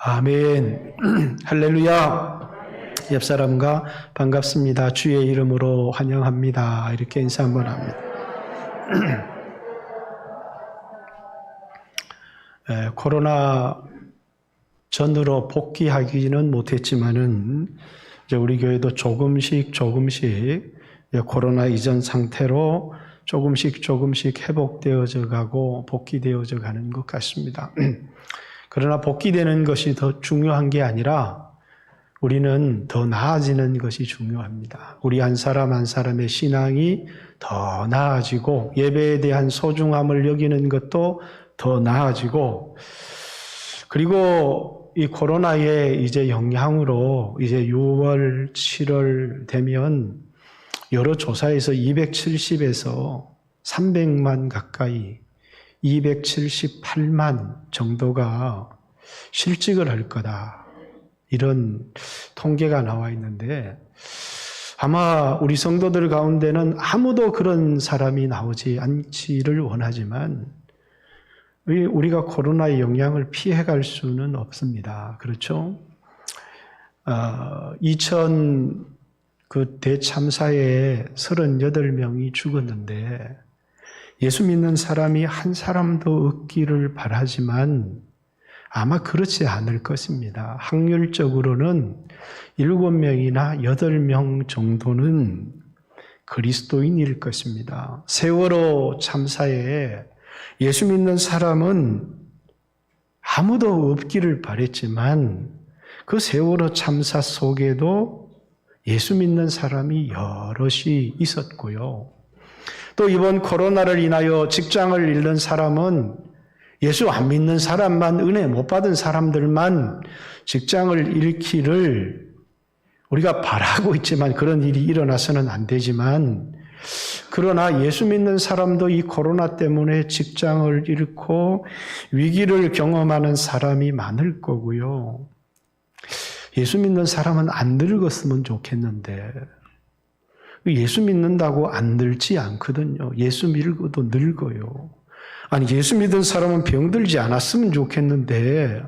아멘. 할렐루야. 옆 사람과 반갑습니다. 주의 이름으로 환영합니다. 이렇게 인사 한번 합니다. 코로나 전으로 복귀하기는 못했지만은 이제 우리 교회도 조금씩 코로나 이전 상태로 조금씩 회복되어져 가고 복귀되어져 가는 것 같습니다. 그러나 복귀되는 것이 더 중요한 게 아니라 우리는 더 나아지는 것이 중요합니다. 우리 한 사람 한 사람의 신앙이 더 나아지고 예배에 대한 소중함을 여기는 것도 더 나아지고, 그리고 이 코로나의 이제 영향으로 이제 6월, 7월 되면 여러 조사에서 270에서 300만 가까이 278만 정도가 실직을 할 거다. 이런 통계가 나와 있는데 아마 우리 성도들 가운데는 아무도 그런 사람이 나오지 않기를 원하지만 우리가 코로나의 영향을 피해갈 수는 없습니다. 그렇죠? 2000 그 대참사에 38명이 죽었는데 예수 믿는 사람이 한 사람도 없기를 바라지만 아마 그렇지 않을 것입니다. 확률적으로는 7명이나 8명 정도는 그리스도인일 것입니다. 세월호 참사에 예수 믿는 사람은 아무도 없기를 바랬지만 그 세월호 참사 속에도 예수 믿는 사람이 여럿이 있었고요. 또 이번 코로나를 인하여 직장을 잃는 사람은 예수 안 믿는 사람만, 은혜 못 받은 사람들만 직장을 잃기를 우리가 바라고 있지만 그런 일이 일어나서는 안 되지만, 그러나 예수 믿는 사람도 이 코로나 때문에 직장을 잃고 위기를 경험하는 사람이 많을 거고요. 예수 믿는 사람은 안 늙었으면 좋겠는데 예수 믿는다고 안 늙지 않거든요. 예수 믿고도 늙어요. 아니, 예수 믿은 사람은 병들지 않았으면 좋겠는데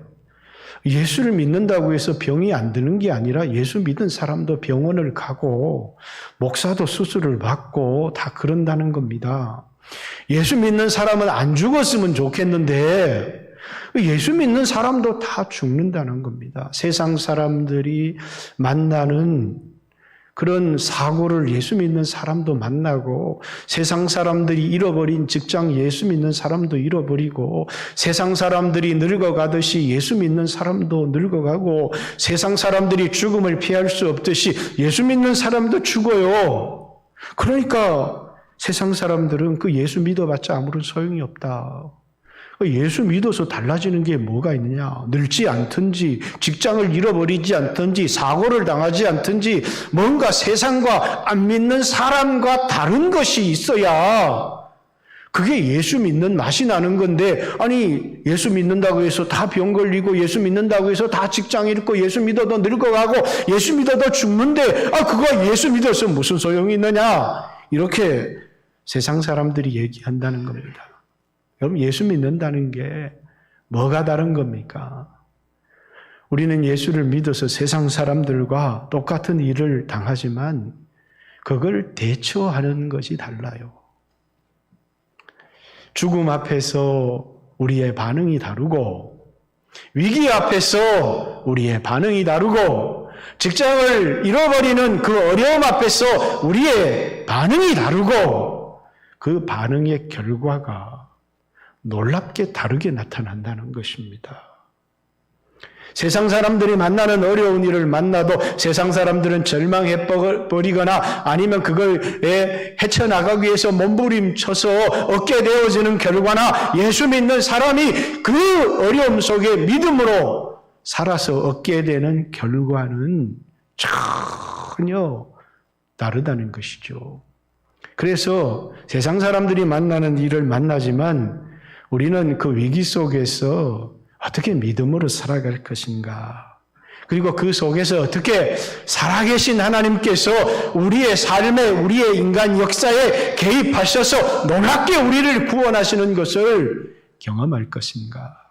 예수를 믿는다고 해서 병이 안 드는 게 아니라 예수 믿은 사람도 병원을 가고 목사도 수술을 받고 다 그런다는 겁니다. 예수 믿는 사람은 안 죽었으면 좋겠는데 예수 믿는 사람도 다 죽는다는 겁니다. 세상 사람들이 만나는 그런 사고를 예수 믿는 사람도 만나고, 세상 사람들이 잃어버린 직장 예수 믿는 사람도 잃어버리고, 세상 사람들이 늙어가듯이 예수 믿는 사람도 늙어가고, 세상 사람들이 죽음을 피할 수 없듯이 예수 믿는 사람도 죽어요. 그러니까 세상 사람들은 그 예수 믿어봤자 아무런 소용이 없다. 예수 믿어서 달라지는 게 뭐가 있느냐? 늙지 않든지, 직장을 잃어버리지 않든지, 사고를 당하지 않든지, 뭔가 세상과 안 믿는 사람과 다른 것이 있어야 그게 예수 믿는 맛이 나는 건데, 아니, 예수 믿는다고 해서 다 병 걸리고, 예수 믿는다고 해서 다 직장 잃고, 예수 믿어도 늙어가고, 예수 믿어도 죽는데, 그거 예수 믿어서 무슨 소용이 있느냐? 이렇게 세상 사람들이 얘기한다는 겁니다. 여러분, 예수 믿는다는 게 뭐가 다른 겁니까? 우리는 예수를 믿어서 세상 사람들과 똑같은 일을 당하지만 그걸 대처하는 것이 달라요. 죽음 앞에서 우리의 반응이 다르고, 위기 앞에서 우리의 반응이 다르고, 직장을 잃어버리는 그 어려움 앞에서 우리의 반응이 다르고, 그 반응의 결과가 놀랍게 다르게 나타난다는 것입니다. 세상 사람들이 만나는 어려운 일을 만나도 세상 사람들은 절망해버리거나 아니면 그걸 헤쳐나가기 위해서 몸부림쳐서 얻게 되어지는 결과나, 예수 믿는 사람이 그 어려움 속에 믿음으로 살아서 얻게 되는 결과는 전혀 다르다는 것이죠. 그래서 세상 사람들이 만나는 일을 만나지만 우리는 그 위기 속에서 어떻게 믿음으로 살아갈 것인가, 그리고 그 속에서 어떻게 살아계신 하나님께서 우리의 삶에, 우리의 인간 역사에 개입하셔서 놀랍게 우리를 구원하시는 것을 경험할 것인가.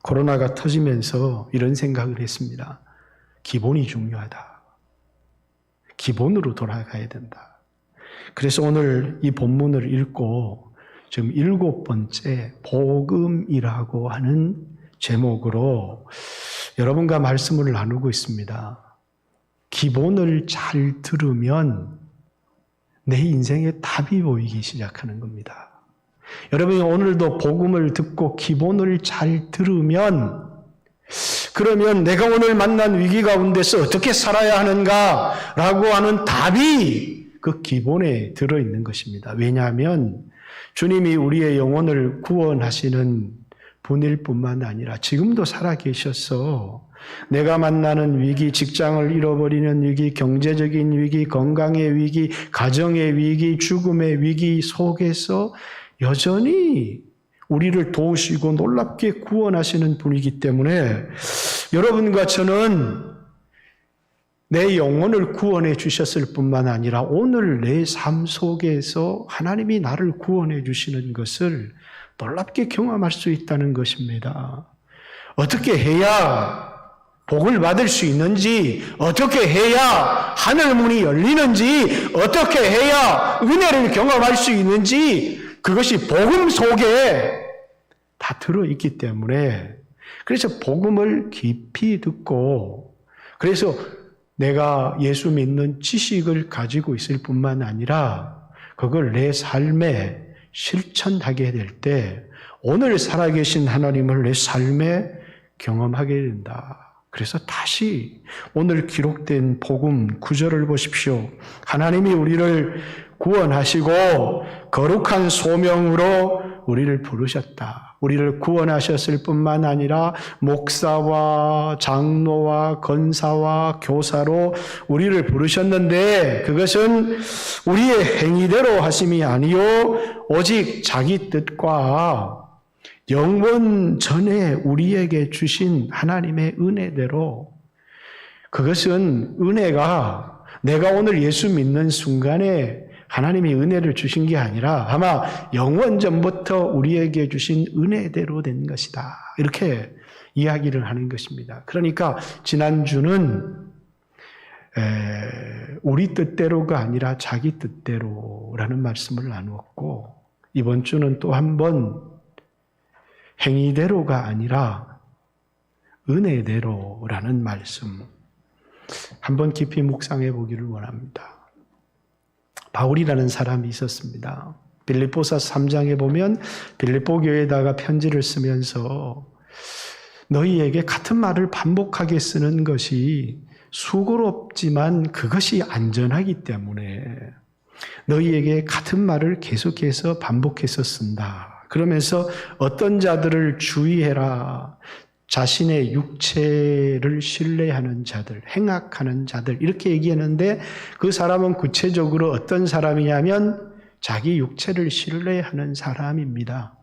코로나가 터지면서 이런 생각을 했습니다. 기본이 중요하다. 기본으로 돌아가야 된다. 그래서 오늘 이 본문을 읽고 지금 7번째 복음이라고 하는 제목으로 여러분과 말씀을 나누고 있습니다. 기본을 잘 들으면 내 인생에 답이 보이기 시작하는 겁니다. 여러분이 오늘도 복음을 듣고 기본을 잘 들으면 그러면 내가 오늘 만난 위기 가운데서 어떻게 살아야 하는가라고 하는 답이 그 기본에 들어있는 것입니다. 왜냐하면 주님이 우리의 영혼을 구원하시는 분일 뿐만 아니라 지금도 살아계셔서 내가 만나는 위기, 직장을 잃어버리는 위기, 경제적인 위기, 건강의 위기, 가정의 위기, 죽음의 위기 속에서 여전히 우리를 도우시고 놀랍게 구원하시는 분이기 때문에 여러분과 저는 내 영혼을 구원해 주셨을 뿐만 아니라 오늘 내 삶 속에서 하나님이 나를 구원해 주시는 것을 놀랍게 경험할 수 있다는 것입니다. 어떻게 해야 복을 받을 수 있는지, 어떻게 해야 하늘 문이 열리는지, 어떻게 해야 은혜를 경험할 수 있는지 그것이 복음 속에 다 들어있기 때문에 그래서 복음을 깊이 듣고 그래서 내가 예수 믿는 지식을 가지고 있을 뿐만 아니라 그걸 내 삶에 실천하게 될 때 오늘 살아계신 하나님을 내 삶에 경험하게 된다. 그래서 다시 오늘 기록된 복음 9절을 보십시오. 하나님이 우리를 구원하시고 거룩한 소명으로 우리를 부르셨다. 우리를 구원하셨을 뿐만 아니라 목사와 장로와 권사와 교사로 우리를 부르셨는데 그것은 우리의 행위대로 하심이 아니요 오직 자기 뜻과 영원 전에 우리에게 주신 하나님의 은혜대로 그것은 은혜가 내가 오늘 예수 믿는 순간에 하나님이 은혜를 주신 게 아니라 아마 영원 전부터 우리에게 주신 은혜대로 된 것이다. 이렇게 이야기를 하는 것입니다. 그러니까 지난주는 우리 뜻대로가 아니라 자기 뜻대로라는 말씀을 나누었고 이번 주는 또 한 번 행위대로가 아니라 은혜대로라는 말씀 한번 깊이 묵상해 보기를 원합니다. 바울이라는 사람이 있었습니다. 빌립보서 3장에 보면 빌립보 교회에다가 편지를 쓰면서 너희에게 같은 말을 반복하게 쓰는 것이 수고롭지만 그것이 안전하기 때문에 너희에게 같은 말을 계속해서 반복해서 쓴다. 그러면서 어떤 자들을 주의해라. 자신의 육체를 신뢰하는 자들, 행악하는 자들 이렇게 얘기했는데 그 사람은 구체적으로 어떤 사람이냐면 자기 육체를 신뢰하는 사람입니다.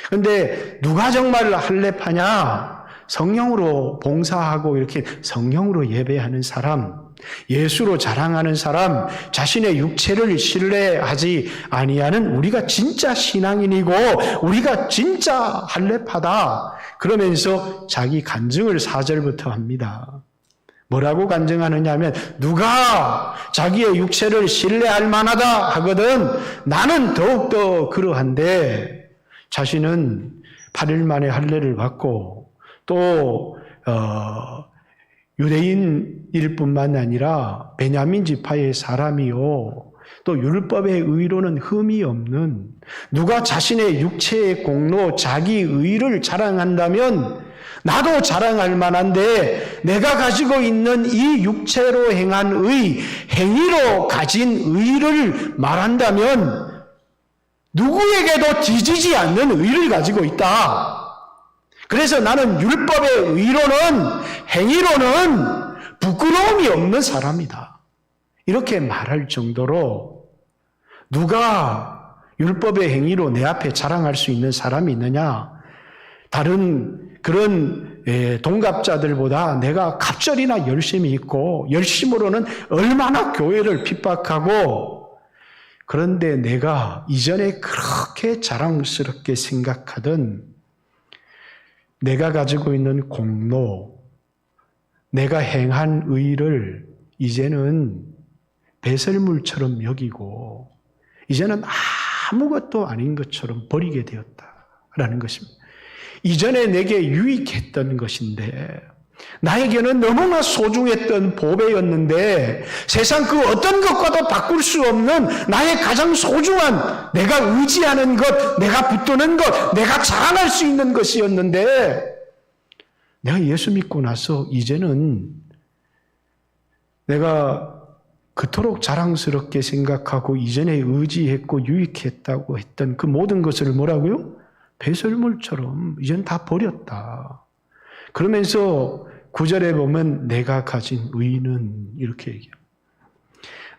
그런데 누가 정말 할례파냐? 성령으로 봉사하고 이렇게 성령으로 예배하는 사람, 예수로 자랑하는 사람, 자신의 육체를 신뢰하지 아니하는 우리가 진짜 신앙인이고 우리가 진짜 할례파다. 그러면서 자기 간증을 4절부터 합니다. 뭐라고 간증하느냐 하면 누가 자기의 육체를 신뢰할 만하다 하거든 나는 더욱더 그러한데 자신은 8일 만에 할례를 받고 또 유대인일 뿐만 아니라 베냐민 지파의 사람이요 또 율법의 의로는 흠이 없는 누가 자신의 육체의 공로 자기 의를 자랑한다면 나도 자랑할 만한데 내가 가지고 있는 이 육체로 행한 의, 행위로 가진 의를 말한다면 누구에게도 뒤지지 않는 의를 가지고 있다. 그래서 나는 율법의 의로는 행위로는 부끄러움이 없는 사람이다. 이렇게 말할 정도로 누가 율법의 행위로 내 앞에 자랑할 수 있는 사람이 있느냐? 다른 그런 동갑자들보다 내가 갑절이나 열심히 있고 열심으로는 얼마나 교회를 핍박하고 그런데 내가 이전에 그렇게 자랑스럽게 생각하던 내가 가지고 있는 공로, 내가 행한 의를 이제는 배설물처럼 여기고 이제는 아무것도 아닌 것처럼 버리게 되었다라는 것입니다. 이전에 내게 유익했던 것인데 나에게는 너무나 소중했던 보배였는데 세상 그 어떤 것과도 바꿀 수 없는 나의 가장 소중한 내가 의지하는 것, 내가 붙드는 것, 내가 자랑할 수 있는 것이었는데 내가 예수 믿고 나서 이제는 내가 그토록 자랑스럽게 생각하고 이전에 의지했고 유익했다고 했던 그 모든 것을 뭐라고요? 배설물처럼 이제는 다 버렸다. 그러면서 9절에 보면 내가 가진 의는 이렇게 얘기합니다.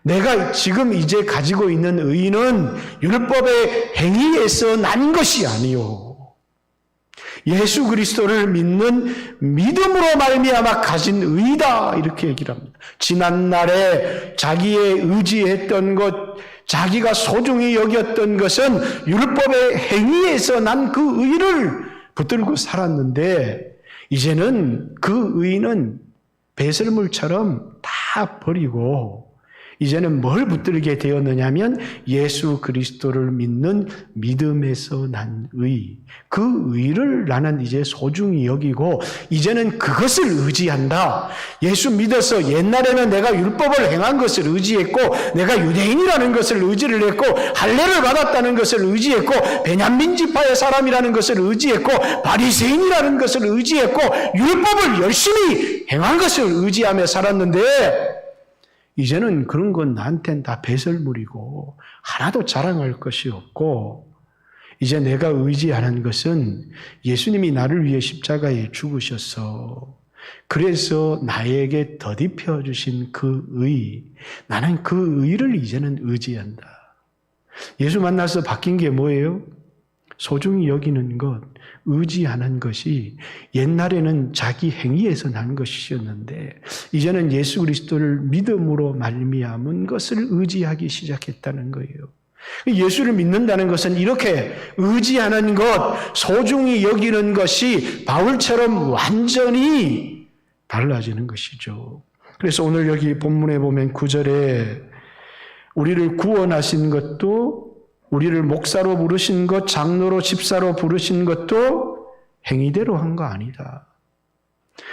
내가 지금 이제 가지고 있는 의는 율법의 행위에서 난 것이 아니요. 예수 그리스도를 믿는 믿음으로 말미암아 가진 의다 이렇게 얘기를 합니다. 지난날에 자기의 의지했던 것, 자기가 소중히 여겼던 것은 율법의 행위에서 난 그 의를 붙들고 살았는데 이제는 그 의는 배설물처럼 다 버리고 이제는 뭘 붙들게 되었느냐 하면 예수 그리스도를 믿는 믿음에서 난 의, 그 의를 나는 이제 소중히 여기고 이제는 그것을 의지한다. 예수 믿어서 옛날에는 내가 율법을 행한 것을 의지했고 내가 유대인이라는 것을 의지를 했고 할례를 받았다는 것을 의지했고 베냐민 지파의 사람이라는 것을 의지했고 바리새인이라는 것을 의지했고 율법을 열심히 행한 것을 의지하며 살았는데 이제는 그런 건 나한테는 다 배설물이고 하나도 자랑할 것이 없고 이제 내가 의지하는 것은 예수님이 나를 위해 십자가에 죽으셔서 그래서 나에게 덧입혀 주신 그 의, 나는 그 의를 이제는 의지한다. 예수 만나서 바뀐 게 뭐예요? 소중히 여기는 것, 의지하는 것이 옛날에는 자기 행위에서 난 것이었는데 이제는 예수 그리스도를 믿음으로 말미암은 것을 의지하기 시작했다는 거예요. 예수를 믿는다는 것은 이렇게 의지하는 것, 소중히 여기는 것이 바울처럼 완전히 달라지는 것이죠. 그래서 오늘 여기 본문에 보면 9절에 우리를 구원하신 것도 우리를 목사로 부르신 것, 장로로 집사로 부르신 것도 행위대로 한 거 아니다.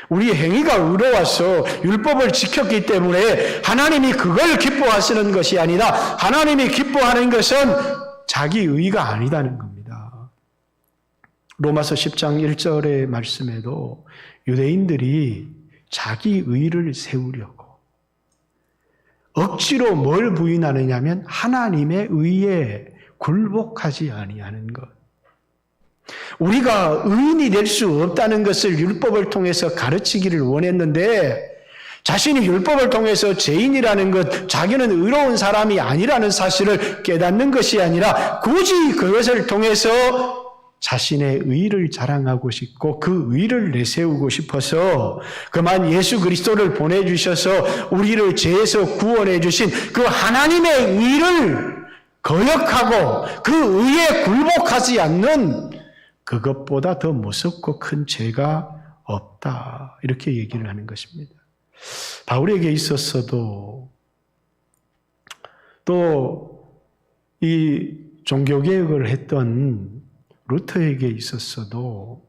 우리의 행위가 의로워서 율법을 지켰기 때문에 하나님이 그걸 기뻐하시는 것이 아니라 하나님이 기뻐하는 것은 자기 의가 아니다는 겁니다. 로마서 10장 1절의 말씀에도 유대인들이 자기 의를 세우려고 억지로 뭘 부인하느냐 하면 하나님의 의에 굴복하지 아니하는 것. 우리가 의인이 될 수 없다는 것을 율법을 통해서 가르치기를 원했는데 자신이 율법을 통해서 죄인이라는 것, 자기는 의로운 사람이 아니라는 사실을 깨닫는 것이 아니라 굳이 그것을 통해서 자신의 의를 자랑하고 싶고 그 의를 내세우고 싶어서 그만 예수 그리스도를 보내주셔서 우리를 죄에서 구원해 주신 그 하나님의 의를 거역하고 그 의에 굴복하지 않는 그것보다 더 무섭고 큰 죄가 없다. 이렇게 얘기를 하는 것입니다. 바울에게 있었어도 또 이 종교개혁을 했던 루터에게 있었어도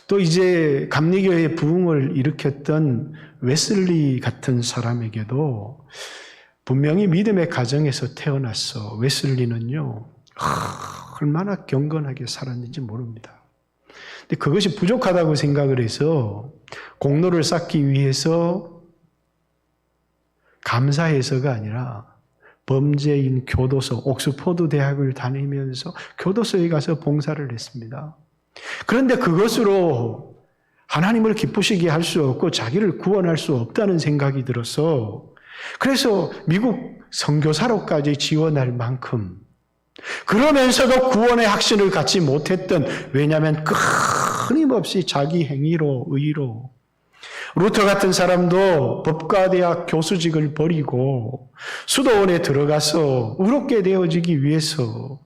또 이제 감리교의 부흥을 일으켰던 웨슬리 같은 사람에게도 분명히 믿음의 가정에서 태어났어. 웨슬리는요, 얼마나 경건하게 살았는지 모릅니다. 근데 그것이 부족하다고 생각을 해서 공로를 쌓기 위해서 감사해서가 아니라 범죄인 교도소, 옥스포드 대학을 다니면서 교도소에 가서 봉사를 했습니다. 그런데 그것으로 하나님을 기쁘시게 할 수 없고 자기를 구원할 수 없다는 생각이 들어서 그래서 미국 선교사로까지 지원할 만큼 그러면서도 구원의 확신을 갖지 못했던 왜냐하면 끊임없이 자기 행위로 의로 루터 같은 사람도 법과대학 교수직을 버리고 수도원에 들어가서 의롭게 되어지기 위해서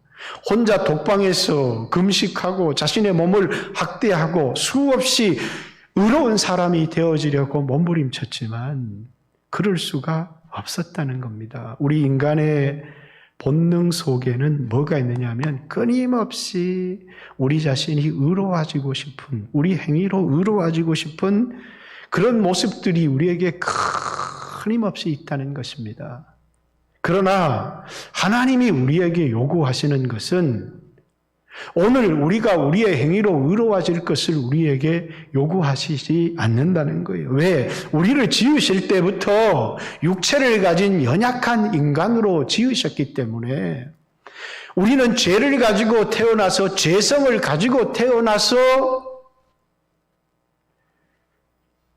혼자 독방에서 금식하고 자신의 몸을 학대하고 수없이 의로운 사람이 되어지려고 몸부림쳤지만 그럴 수가 없었다는 겁니다. 우리 인간의 본능 속에는 뭐가 있느냐 하면 끊임없이 우리 자신이 의로워지고 싶은, 우리 행위로 의로워지고 싶은 그런 모습들이 우리에게 끊임없이 있다는 것입니다. 그러나 하나님이 우리에게 요구하시는 것은 오늘 우리가 우리의 행위로 의로워질 것을 우리에게 요구하시지 않는다는 거예요. 왜? 우리를 지으실 때부터 육체를 가진 연약한 인간으로 지으셨기 때문에 우리는 죄를 가지고 태어나서 죄성을 가지고 태어나서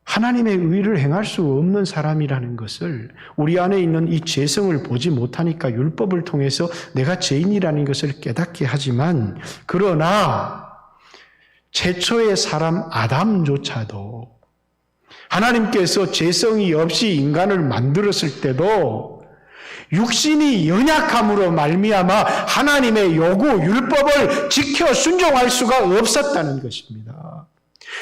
하나님의 의를 행할 수 없는 사람이라는 것을 우리 안에 있는 이 죄성을 보지 못하니까 율법을 통해서 내가 죄인이라는 것을 깨닫게 하지만 그러나 최초의 사람 아담조차도 하나님께서 죄성이 없이 인간을 만들었을 때도 육신이 연약함으로 말미암아 하나님의 요구, 율법을 지켜 순종할 수가 없었다는 것입니다.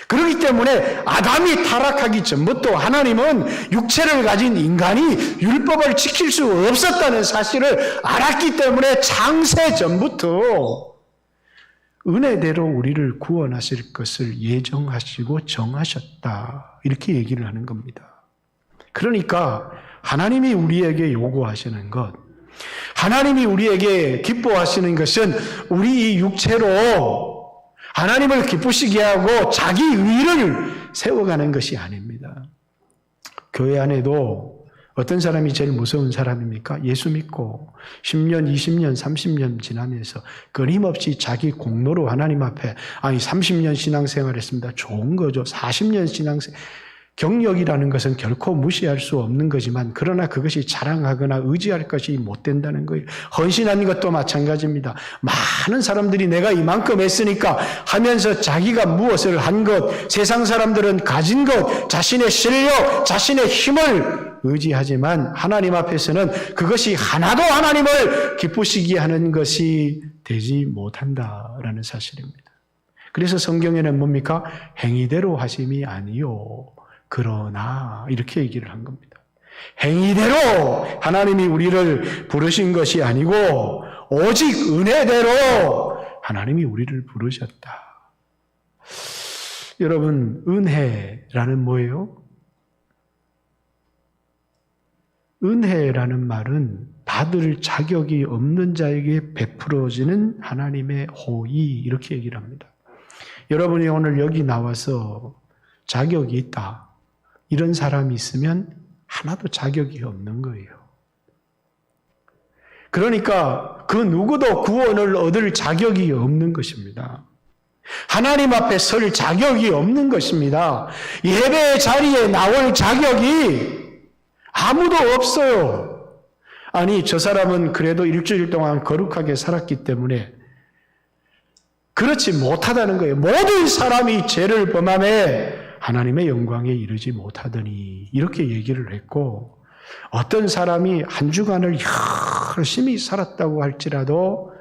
그렇기 때문에 아담이 타락하기 전부터 하나님은 육체를 가진 인간이 율법을 지킬 수 없었다는 사실을 알았기 때문에 창세 전부터 은혜대로 우리를 구원하실 것을 예정하시고 정하셨다. 이렇게 얘기를 하는 겁니다. 그러니까 하나님이 우리에게 요구하시는 것, 하나님이 우리에게 기뻐하시는 것은 우리 이 육체로 하나님을 기쁘시게 하고 자기 의를 세워가는 것이 아닙니다. 교회 안에도 어떤 사람이 제일 무서운 사람입니까? 예수 믿고 10년, 20년, 30년 지나면서 끊임없이 자기 공로로 하나님 앞에 30년 신앙생활 했습니다. 좋은 거죠. 40년 신앙생활. 경력이라는 것은 결코 무시할 수 없는 거지만 그러나 그것이 자랑하거나 의지할 것이 못 된다는 거예요. 헌신하는 것도 마찬가지입니다. 많은 사람들이 내가 이만큼 했으니까 하면서 자기가 무엇을 한 것, 세상 사람들은 가진 것, 자신의 실력, 자신의 힘을 의지하지만 하나님 앞에서는 그것이 하나도 하나님을 기쁘시게 하는 것이 되지 못한다라는 사실입니다. 그래서 성경에는 뭡니까? 행위대로 하심이 아니요. 그러나 이렇게 얘기를 한 겁니다. 행위대로 하나님이 우리를 부르신 것이 아니고 오직 은혜대로 하나님이 우리를 부르셨다. 여러분, 은혜라는 뭐예요? 은혜라는 말은 받을 자격이 없는 자에게 베풀어지는 하나님의 호의, 이렇게 얘기를 합니다. 여러분이 오늘 여기 나와서 자격이 있다, 이런 사람이 있으면 하나도 자격이 없는 거예요. 그러니까 그 누구도 구원을 얻을 자격이 없는 것입니다. 하나님 앞에 설 자격이 없는 것입니다. 예배의 자리에 나올 자격이 아무도 없어요. 아니, 저 사람은 그래도 일주일 동안 거룩하게 살았기 때문에 그렇지 못하다는 거예요. 모든 사람이 죄를 범하며 하나님의 영광에 이르지 못하더니, 이렇게 얘기를 했고, 어떤 사람이 한 주간을 열심히 살았다고 할지라도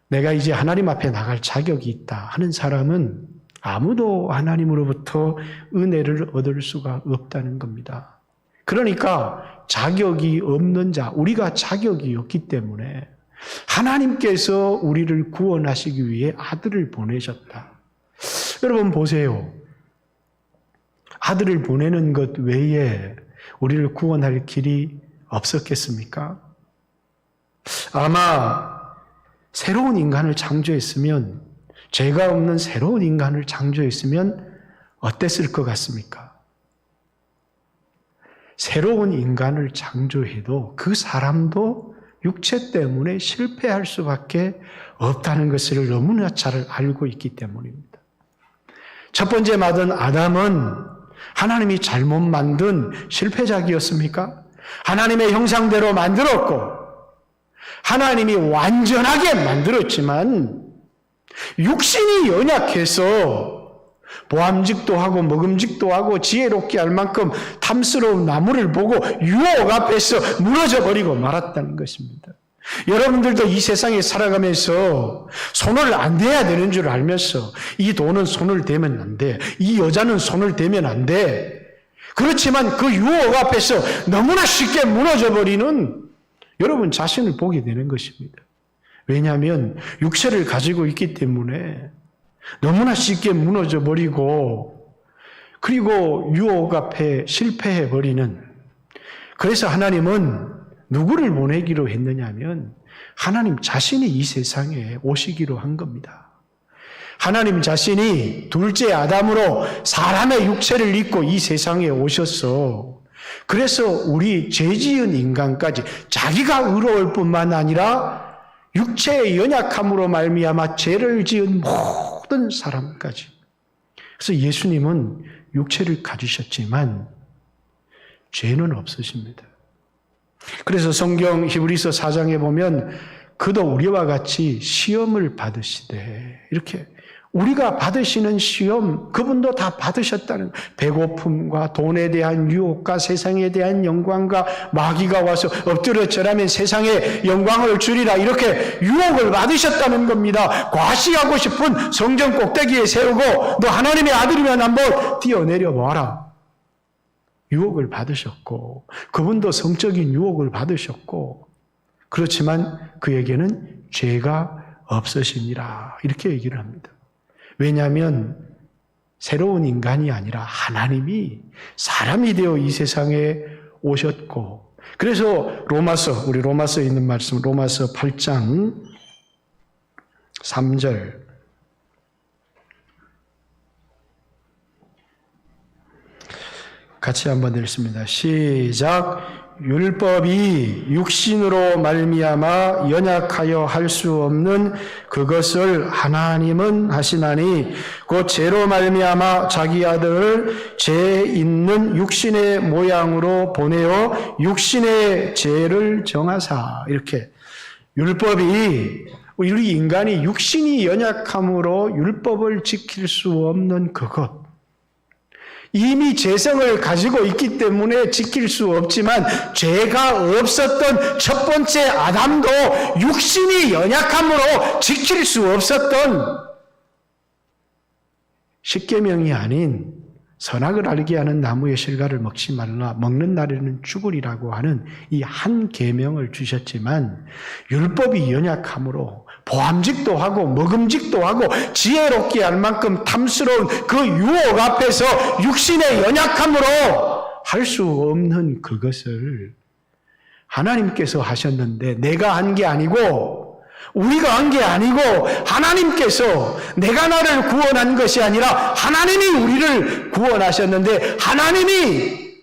내가 이제 하나님 앞에 나갈 자격이 있다 하는 사람은 아무도 하나님으로부터 은혜를 얻을 수가 없다는 겁니다. 그러니까 자격이 없는 자, 우리가 자격이 없기 때문에 하나님께서 우리를 구원하시기 위해 아들을 보내셨다. 여러분 보세요. 아들을 보내는 것 외에 우리를 구원할 길이 없었겠습니까? 아마 새로운 인간을 창조했으면, 죄가 없는 새로운 인간을 창조했으면 어땠을 것 같습니까? 새로운 인간을 창조해도 그 사람도 육체 때문에 실패할 수밖에 없다는 것을 너무나 잘 알고 있기 때문입니다. 첫 번째 만든 아담은 하나님이 잘못 만든 실패작이었습니까? 하나님의 형상대로 만들었고 하나님이 완전하게 만들었지만 육신이 연약해서 보암직도 하고 먹음직도 하고 지혜롭게 할 만큼 탐스러운 나무를 보고 유혹 앞에서 무너져 버리고 말았다는 것입니다. 여러분들도 이 세상에 살아가면서 손을 안 대야 되는 줄 알면서 이 돈은 손을 대면 안 돼. 이 여자는 손을 대면 안 돼. 그렇지만 그 유혹 앞에서 너무나 쉽게 무너져버리는 여러분 자신을 보게 되는 것입니다. 왜냐하면 육체를 가지고 있기 때문에 너무나 쉽게 무너져버리고 그리고 유혹 앞에 실패해버리는 그래서 하나님은 누구를 보내기로 했느냐 하면 하나님 자신이 이 세상에 오시기로 한 겁니다. 하나님 자신이 둘째 아담으로 사람의 육체를 입고 이 세상에 오셔서 그래서 우리 죄 지은 인간까지 자기가 의로울 뿐만 아니라 육체의 연약함으로 말미암아 죄를 지은 모든 사람까지 그래서 예수님은 육체를 가지셨지만 죄는 없으십니다. 그래서 성경 히브리서 4장에 보면 그도 우리와 같이 시험을 받으시되 이렇게 우리가 받으시는 시험 그분도 다 받으셨다는 배고픔과 돈에 대한 유혹과 세상에 대한 영광과 마귀가 와서 엎드려 절하면 세상에 영광을 주리라 이렇게 유혹을 받으셨다는 겁니다. 과시하고 싶은 성전 꼭대기에 세우고 너 하나님의 아들이면 한번 뛰어내려 봐라. 유혹을 받으셨고 그분도 성적인 유혹을 받으셨고 그렇지만 그에게는 죄가 없으시니라 이렇게 얘기를 합니다. 왜냐하면 새로운 인간이 아니라 하나님이 사람이 되어 이 세상에 오셨고 그래서 우리 로마서에 있는 말씀 로마서 8장 3절 같이 한번 읽습니다. 시작. 율법이 육신으로 말미암아 연약하여 할 수 없는 그것을 하나님은 하시나니 곧 죄로 말미암아 자기 아들을 죄 있는 육신의 모양으로 보내어 육신의 죄를 정하사 이렇게 율법이 우리 인간이 육신이 연약함으로 율법을 지킬 수 없는 그것 이미 죄성을 가지고 있기 때문에 지킬 수 없지만 죄가 없었던 첫 번째 아담도 육신이 연약함으로 지킬 수 없었던 십계명이 아닌 선악을 알게 하는 나무의 실과를 먹지 말라 먹는 날에는 죽으리라고 하는 이 한 계명을 주셨지만 율법이 연약함으로 보암직도 하고 먹음직도 하고 지혜롭게 할 만큼 탐스러운 그 유혹 앞에서 육신의 연약함으로 할 수 없는 그것을 하나님께서 하셨는데 내가 한 게 아니고 우리가 한 게 아니고 하나님께서 내가 나를 구원한 것이 아니라 하나님이 우리를 구원하셨는데 하나님이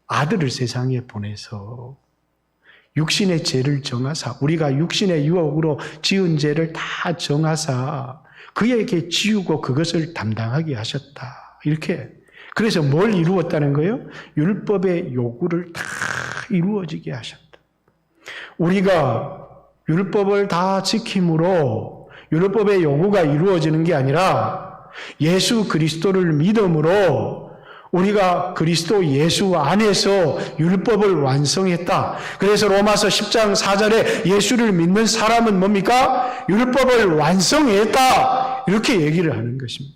아들을 세상에 보내서 육신의 죄를 정하사 우리가 육신의 유혹으로 지은 죄를 다 정하사 그에게 지우고 그것을 담당하게 하셨다. 이렇게 그래서 뭘 이루었다는 거예요? 율법의 요구를 다 이루어지게 하셨다. 우리가 율법을 다 지킴으로 율법의 요구가 이루어지는 게 아니라 예수 그리스도를 믿음으로 우리가 그리스도 예수 안에서 율법을 완성했다. 그래서 로마서 10장 4절에 예수를 믿는 사람은 뭡니까? 율법을 완성했다. 이렇게 얘기를 하는 것입니다.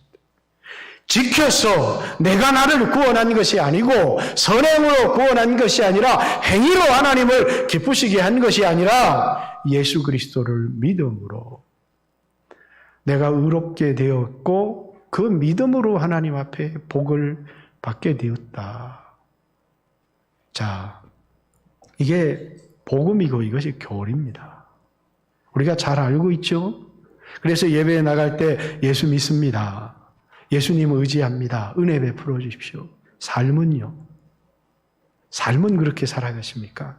지켜서 내가 나를 구원한 것이 아니고 선행으로 구원한 것이 아니라 행위로 하나님을 기쁘시게 한 것이 아니라 예수 그리스도를 믿음으로 내가 의롭게 되었고 그 믿음으로 하나님 앞에 복을 받게 되었다. 자, 이게 복음이고 이것이 교리입니다. 우리가 잘 알고 있죠? 그래서 예배에 나갈 때 예수 믿습니다. 예수님 의지합니다. 은혜 베풀어 주십시오. 삶은요? 삶은 그렇게 살아가십니까?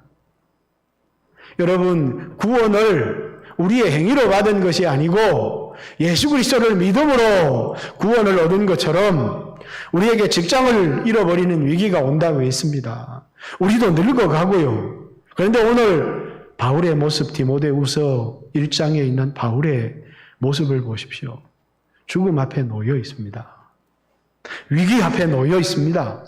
여러분, 구원을 우리의 행위로 받은 것이 아니고 예수 그리스도를 믿음으로 구원을 얻은 것처럼 우리에게 직장을 잃어버리는 위기가 온다고 했습니다. 우리도 늙어가고요. 그런데 오늘 바울의 모습, 디모데후서 1장에 있는 바울의 모습을 보십시오. 죽음 앞에 놓여 있습니다. 위기 앞에 놓여 있습니다.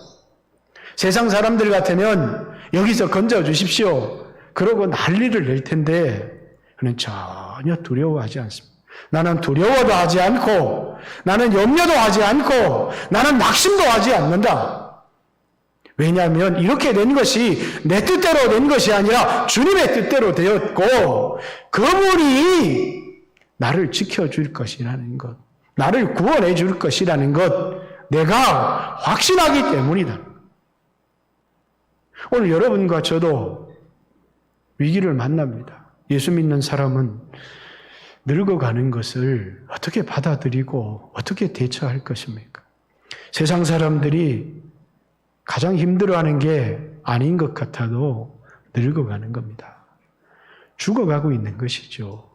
세상 사람들 같으면 여기서 건져 주십시오. 그러고 난리를 낼 텐데 그는 전혀 두려워하지 않습니다. 나는 두려워도 하지 않고 나는 염려도 하지 않고 나는 낙심도 하지 않는다. 왜냐하면 이렇게 된 것이 내 뜻대로 된 것이 아니라 주님의 뜻대로 되었고 그분이 나를 지켜줄 것이라는 것, 나를 구원해 줄 것이라는 것 내가 확신하기 때문이다. 오늘 여러분과 저도 위기를 만납니다. 예수 믿는 사람은 늙어가는 것을 어떻게 받아들이고 어떻게 대처할 것입니까? 세상 사람들이 가장 힘들어하는 게 아닌 것 같아도 늙어가는 겁니다. 죽어가고 있는 것이죠.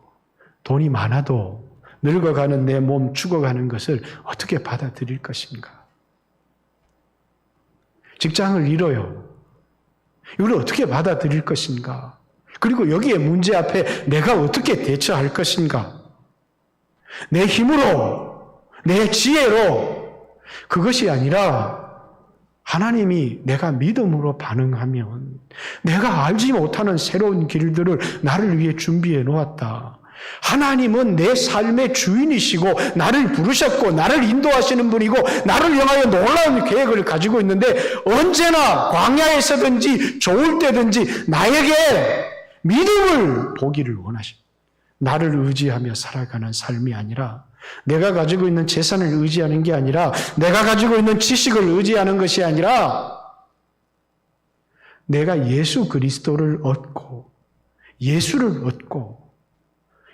돈이 많아도 늙어가는 내 몸 죽어가는 것을 어떻게 받아들일 것인가? 직장을 잃어요. 이걸 어떻게 받아들일 것인가? 그리고 여기에 문제 앞에 내가 어떻게 대처할 것인가? 내 힘으로, 내 지혜로 그것이 아니라 하나님이 내가 믿음으로 반응하면 내가 알지 못하는 새로운 길들을 나를 위해 준비해 놓았다. 하나님은 내 삶의 주인이시고 나를 부르셨고 나를 인도하시는 분이고 나를 향하여 놀라운 계획을 가지고 있는데 언제나 광야에서든지 좋을 때든지 나에게 믿음을 보기를 원하십니다. 나를 의지하며 살아가는 삶이 아니라 내가 가지고 있는 재산을 의지하는 게 아니라 내가 가지고 있는 지식을 의지하는 것이 아니라 내가 예수 그리스도를 얻고 예수를 얻고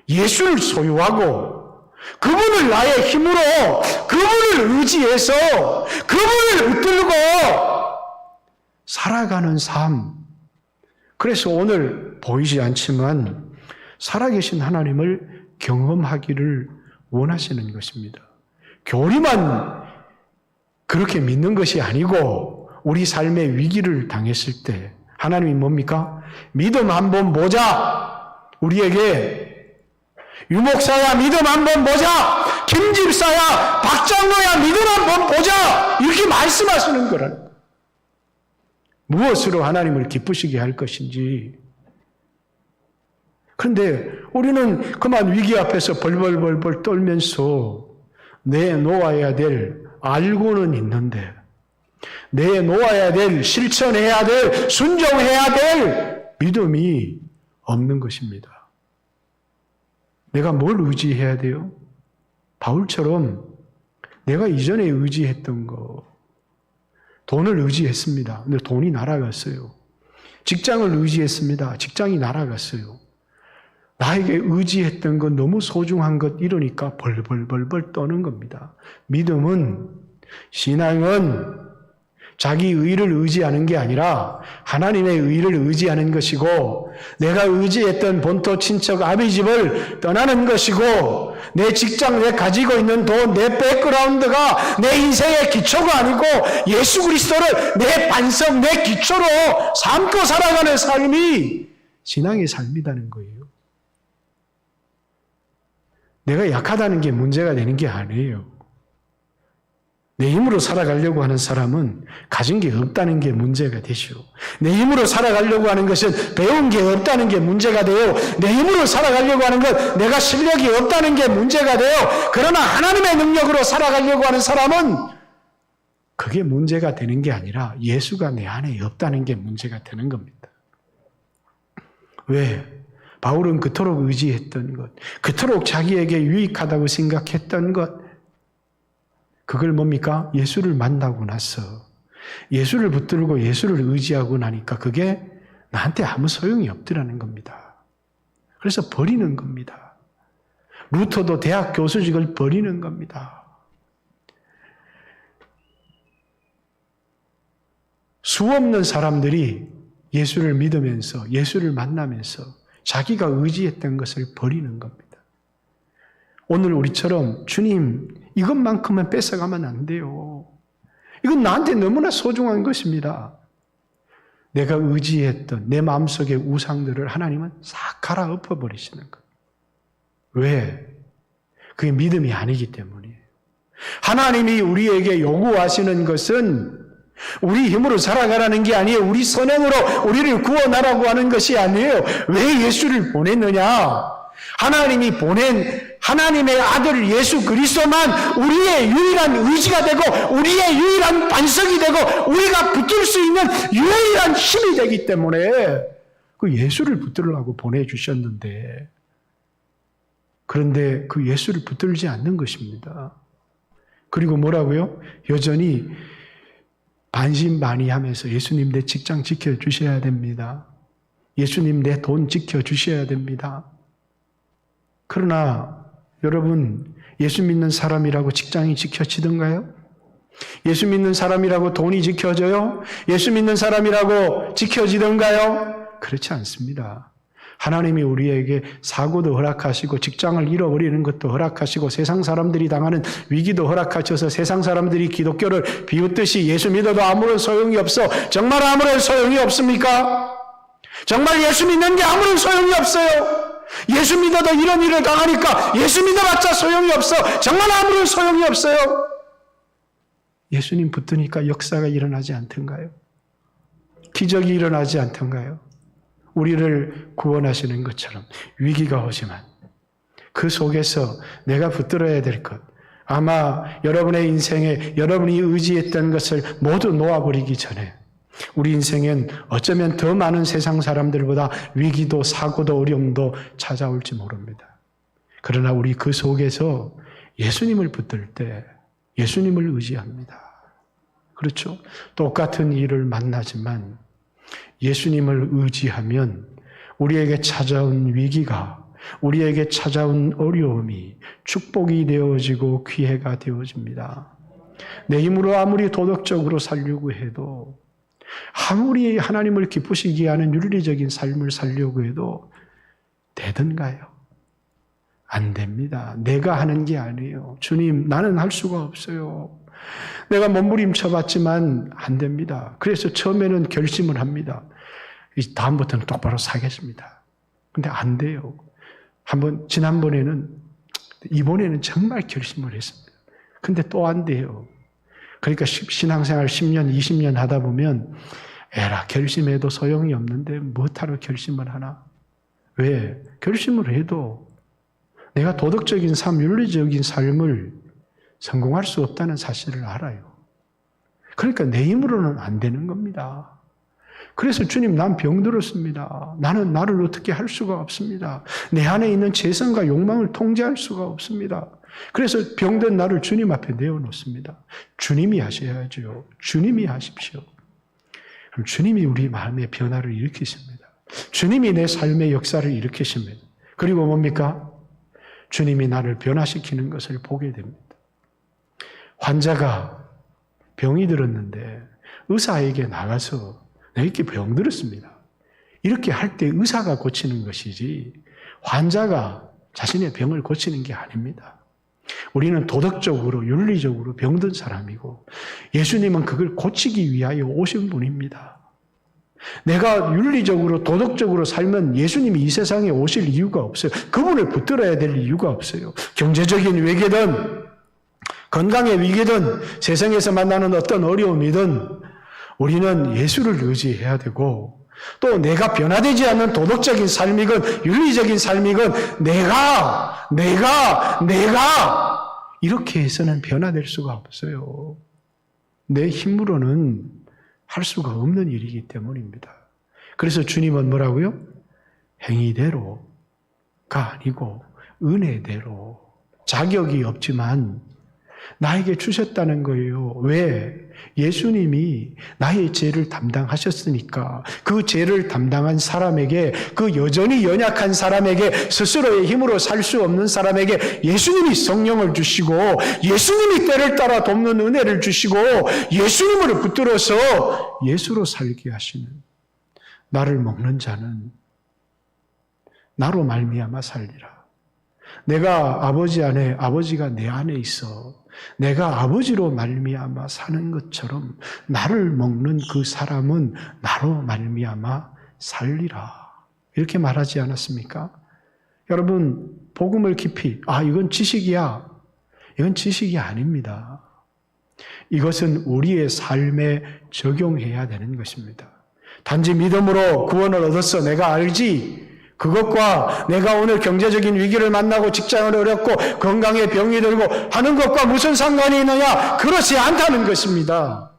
예수를 소유하고 그분을 나의 힘으로 그분을 의지해서 그분을 붙들고 살아가는 삶. 그래서 오늘 보이지 않지만 살아계신 하나님을 경험하기를 원하시는 것입니다. 교리만 그렇게 믿는 것이 아니고 우리 삶의 위기를 당했을 때 하나님이 뭡니까? 믿음 한번 보자. 우리에게 유목사야 믿음 한번 보자. 김집사야 박장로야 믿음 한번 보자. 이렇게 말씀하시는 거라는 거예요. 무엇으로 하나님을 기쁘시게 할 것인지. 그런데 우리는 그만 위기 앞에서 벌벌벌벌 떨면서 내놓아야 될 알고는 있는데 내놓아야 될 실천해야 될 순종해야 될 믿음이 없는 것입니다. 내가 뭘 의지해야 돼요? 바울처럼 내가 이전에 의지했던 거 돈을 의지했습니다. 근데 돈이 날아갔어요. 직장을 의지했습니다. 직장이 날아갔어요. 나에게 의지했던 것 너무 소중한 것 이러니까 벌벌벌벌 떠는 겁니다. 믿음은 신앙은 자기 의를 의지하는 게 아니라 하나님의 의를 의지하는 것이고 내가 의지했던 본토 친척 아비집을 떠나는 것이고 내 직장, 내 가지고 있는 돈, 내 백그라운드가 내 인생의 기초가 아니고 예수 그리스도를 내 반석, 내 기초로 삼고 살아가는 삶이 신앙의 삶이라는 거예요. 내가 약하다는 게 문제가 되는 게 아니에요. 내 힘으로 살아가려고 하는 사람은 가진 게 없다는 게 문제가 되시오. 내 힘으로 살아가려고 하는 것은 배운 게 없다는 게 문제가 돼요. 내 힘으로 살아가려고 하는 것, 내가 실력이 없다는 게 문제가 돼요. 그러나 하나님의 능력으로 살아가려고 하는 사람은 그게 문제가 되는 게 아니라 예수가 내 안에 없다는 게 문제가 되는 겁니다. 왜? 바울은 그토록 의지했던 것, 그토록 자기에게 유익하다고 생각했던 것, 그걸 뭡니까? 예수를 만나고 나서 예수를 붙들고 예수를 의지하고 나니까 그게 나한테 아무 소용이 없더라는 겁니다. 그래서 버리는 겁니다. 루터도 대학 교수직을 버리는 겁니다. 수없는 사람들이 예수를 믿으면서 예수를 만나면서 자기가 의지했던 것을 버리는 겁니다. 오늘 우리처럼 주님 이것만큼은 뺏어가면 안 돼요. 이건 나한테 너무나 소중한 것입니다. 내가 의지했던 내 마음속의 우상들을 하나님은 싹 갈아엎어 버리시는 것. 왜? 그게 믿음이 아니기 때문이에요. 하나님이 우리에게 요구하시는 것은 우리 힘으로 살아가라는 게 아니에요. 우리 선행으로 우리를 구원하라고 하는 것이 아니에요. 왜 예수를 보냈느냐? 하나님이 보낸 하나님의 아들 예수 그리스도만 우리의 유일한 의지가 되고 우리의 유일한 반석이 되고 우리가 붙들 수 있는 유일한 힘이 되기 때문에 그 예수를 붙들으라고 보내주셨는데, 그런데 그 예수를 붙들지 않는 것입니다. 그리고 뭐라고요? 여전히 반신반의하면서 예수님 내 직장 지켜주셔야 됩니다. 예수님 내 돈 지켜주셔야 됩니다. 그러나 여러분, 예수 믿는 사람이라고 직장이 지켜지던가요? 예수 믿는 사람이라고 돈이 지켜져요? 예수 믿는 사람이라고 지켜지던가요? 그렇지 않습니다. 하나님이 우리에게 사고도 허락하시고 직장을 잃어버리는 것도 허락하시고 세상 사람들이 당하는 위기도 허락하셔서 세상 사람들이 기독교를 비웃듯이 예수 믿어도 아무런 소용이 없어. 정말 아무런 소용이 없습니까? 정말 예수 믿는 게 아무런 소용이 없어요. 예수 믿어도 이런 일을 당하니까 예수 믿어봤자 소용이 없어. 정말 아무런 소용이 없어요. 예수님 붙드니까 역사가 일어나지 않던가요? 기적이 일어나지 않던가요? 우리를 구원하시는 것처럼 위기가 오지만 그 속에서 내가 붙들어야 될 것, 아마 여러분의 인생에 여러분이 의지했던 것을 모두 놓아버리기 전에 우리 인생엔 어쩌면 더 많은 세상 사람들보다 위기도 사고도 어려움도 찾아올지 모릅니다. 그러나 우리 그 속에서 예수님을 붙들 때 예수님을 의지합니다. 그렇죠? 똑같은 일을 만나지만 예수님을 의지하면 우리에게 찾아온 위기가, 우리에게 찾아온 어려움이 축복이 되어지고 기회가 되어집니다. 내 힘으로 아무리 도덕적으로 살려고 해도, 아무리 하나님을 기쁘시게 하는 윤리적인 삶을 살려고 해도 되던가요? 안 됩니다. 내가 하는 게 아니에요. 주님, 나는 할 수가 없어요. 내가 몸부림쳐봤지만 안 됩니다. 그래서 처음에는 결심을 합니다. 다음부터는 똑바로 살겠습니다. 근데 안 돼요. 이번에는 정말 결심을 했습니다. 근데 또 안 돼요. 그러니까 신앙생활 10년, 20년 하다 보면 에라, 결심해도 소용이 없는데 뭐하러 결심을 하나? 왜? 결심을 해도 내가 도덕적인 삶, 윤리적인 삶을 성공할 수 없다는 사실을 알아요. 그러니까 내 힘으로는 안 되는 겁니다. 그래서 주님, 난 병들었습니다. 나는 나를 어떻게 할 수가 없습니다. 내 안에 있는 재성과 욕망을 통제할 수가 없습니다. 그래서 병든 나를 주님 앞에 내어놓습니다. 주님이 하셔야죠. 주님이 하십시오. 그럼 주님이 우리 마음의 변화를 일으키십니다. 주님이 내 삶의 역사를 일으키십니다. 그리고 뭡니까? 주님이 나를 변화시키는 것을 보게 됩니다. 환자가 병이 들었는데 의사에게 나가서 내가 이렇게 병들었습니다. 이렇게 할 때 의사가 고치는 것이지 환자가 자신의 병을 고치는 게 아닙니다. 우리는 도덕적으로 윤리적으로 병든 사람이고 예수님은 그걸 고치기 위하여 오신 분입니다. 내가 윤리적으로 도덕적으로 살면 예수님이 이 세상에 오실 이유가 없어요. 그분을 붙들어야 될 이유가 없어요. 경제적인 위기든 건강의 위기든 세상에서 만나는 어떤 어려움이든 우리는 예수를 의지해야 되고, 또 내가 변화되지 않는 도덕적인 삶이건 윤리적인 삶이건 내가 이렇게 해서는 변화될 수가 없어요. 내 힘으로는 할 수가 없는 일이기 때문입니다. 그래서 주님은 뭐라고요? 행위대로가 아니고 은혜대로, 자격이 없지만 나에게 주셨다는 거예요. 왜? 예수님이 나의 죄를 담당하셨으니까 그 죄를 담당한 사람에게, 그 여전히 연약한 사람에게, 스스로의 힘으로 살 수 없는 사람에게 예수님이 성령을 주시고 예수님이 때를 따라 돕는 은혜를 주시고 예수님을 붙들어서 예수로 살게 하시는, 나를 먹는 자는 나로 말미암아 살리라. 내가 아버지 안에, 아버지가 내 안에 있어 내가 아버지로 말미암아 사는 것처럼 나를 먹는 그 사람은 나로 말미암아 살리라. 이렇게 말하지 않았습니까? 여러분, 복음을 깊이, 이건 지식이야. 이건 지식이 아닙니다. 이것은 우리의 삶에 적용해야 되는 것입니다. 단지 믿음으로 구원을 얻었어, 내가 알지, 그것과 내가 오늘 경제적인 위기를 만나고 직장을 어렵고 건강에 병이 들고 하는 것과 무슨 상관이 있느냐? 그렇지 않다는 것입니다.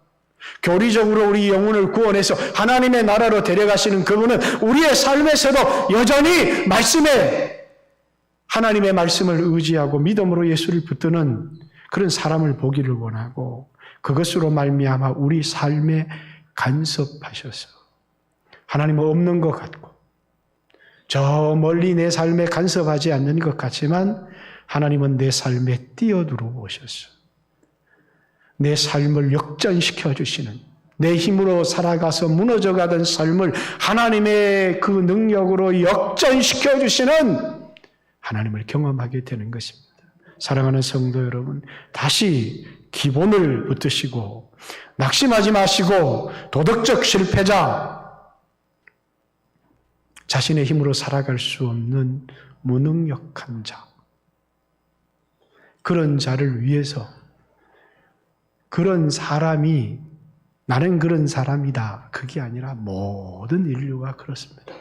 교리적으로 우리 영혼을 구원해서 하나님의 나라로 데려가시는 그분은 우리의 삶에서도 여전히 하나님의 말씀을 의지하고 믿음으로 예수를 붙드는 그런 사람을 보기를 원하고 그것으로 말미암아 우리 삶에 간섭하셔서 하나님은 없는 것 같고 저 멀리 내 삶에 간섭하지 않는 것 같지만 하나님은 내 삶에 뛰어들어 오셔서 내 삶을 역전시켜 주시는, 내 힘으로 살아가서 무너져가던 삶을 하나님의 그 능력으로 역전시켜 주시는 하나님을 경험하게 되는 것입니다. 사랑하는 성도 여러분, 다시 기본을 붙드시고 낙심하지 마시고 도덕적 실패자, 자신의 힘으로 살아갈 수 없는 무능력한 자, 그런 자를 위해서 그런 사람이 나는 그런 사람이다. 그게 아니라 모든 인류가 그렇습니다.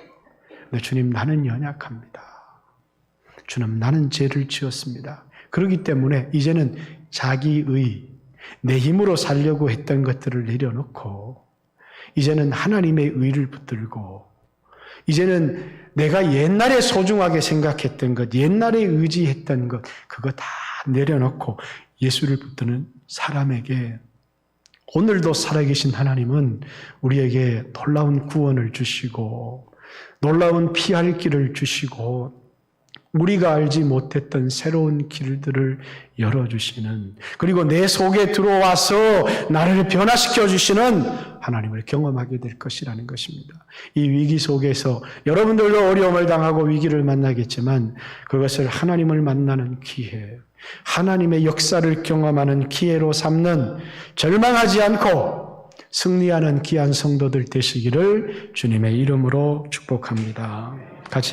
근데 주님, 나는 연약합니다. 주님, 나는 죄를 지었습니다. 그렇기 때문에 이제는 자기의 내 힘으로 살려고 했던 것들을 내려놓고 이제는 하나님의 의를 붙들고 이제는 내가 옛날에 소중하게 생각했던 것, 옛날에 의지했던 것, 그거 다 내려놓고 예수를 붙드는 사람에게 오늘도 살아계신 하나님은 우리에게 놀라운 구원을 주시고 놀라운 피할 길을 주시고 우리가 알지 못했던 새로운 길들을 열어주시는, 그리고 내 속에 들어와서 나를 변화시켜 주시는 하나님을 경험하게 될 것이라는 것입니다. 이 위기 속에서 여러분들도 어려움을 당하고 위기를 만나겠지만 그것을 하나님을 만나는 기회, 하나님의 역사를 경험하는 기회로 삼는, 절망하지 않고 승리하는 귀한 성도들 되시기를 주님의 이름으로 축복합니다. 같이